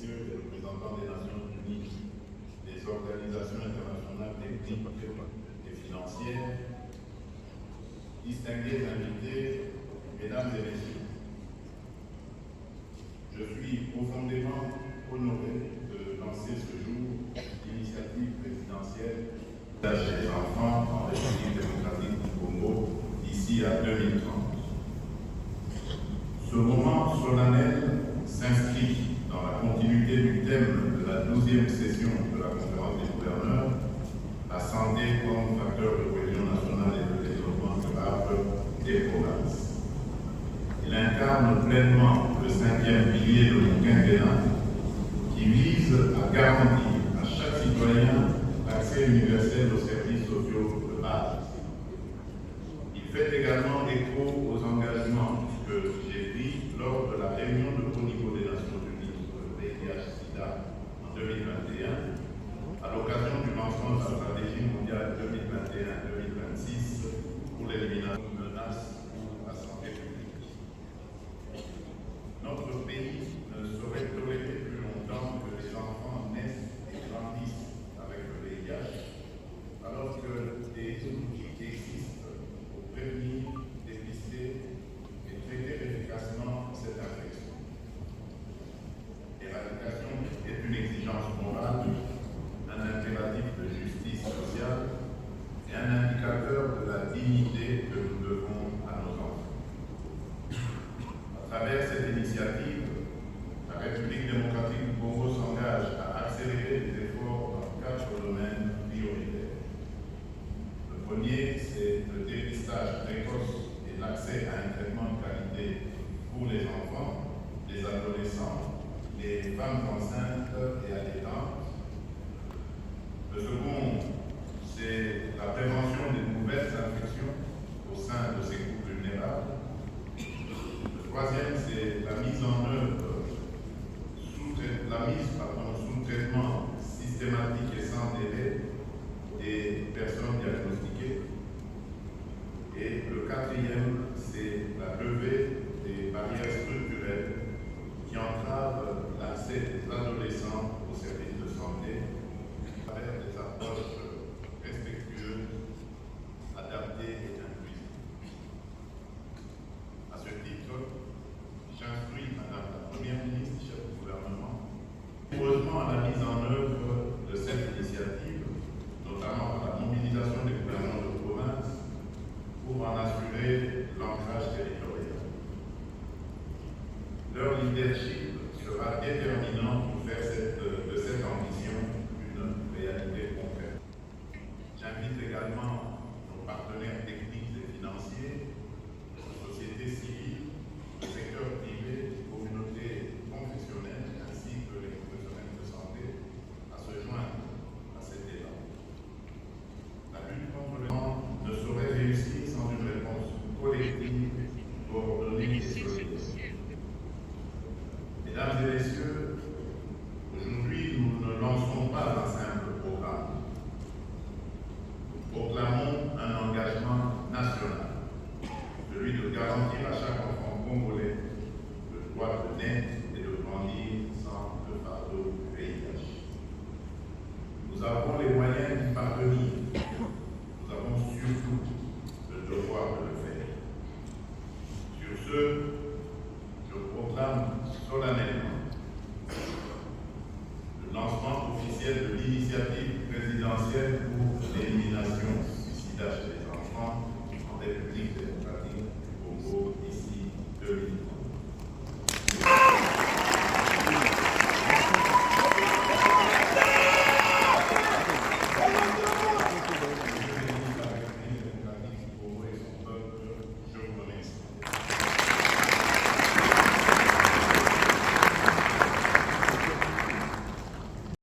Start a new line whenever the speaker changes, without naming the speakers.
messieurs les représentants des Nations Unies, des organisations internationales techniques et financières, distingués invités, mesdames et messieurs, je suis profondément honoré de lancer ce jour l'initiative présidentielle chez les enfants en République démocratique du Congo d'ici à 2030. Ce moment solennel s'inscrit dans la continuité du thème de la 12e session de la conférence des gouverneurs, la santé comme facteur de cohésion nationale et de développement durable des provinces. Il incarne pleinement le 5e pilier de mon quinquennat qui vise à garantir à chaque citoyen l'accès universel aux services sociaux de base. Il fait également écho aux engagements que j'ai pris lors de la réunion de haut niveau des Nations Unies sur le VIH-Sida en 2021, à l'occasion du lancement de la stratégie mondiale 2021-2026 pour l'élimination de menaces à la santé publique. Notre pays ne saurait tolérer plus longtemps que les enfants naissent et grandissent avec le VIH, alors que des outils existent pour prévenir, dépister et traiter efficacement cette infection. L'éradication est une exigence morale, un impératif de justice sociale et un indicateur de la dignité que nous devons à nos enfants. À travers cette initiative, la République démocratique du Congo s'engage à accélérer les efforts dans 4 domaines prioritaires. Le premier, c'est le dépistage précoce et l'accès à un traitement de qualité pour les enfants, les adolescents, les femmes enceintes et allaitantes. Le second, c'est la prévention des nouvelles infections au sein de ces groupes vulnérables. Le troisième, c'est la mise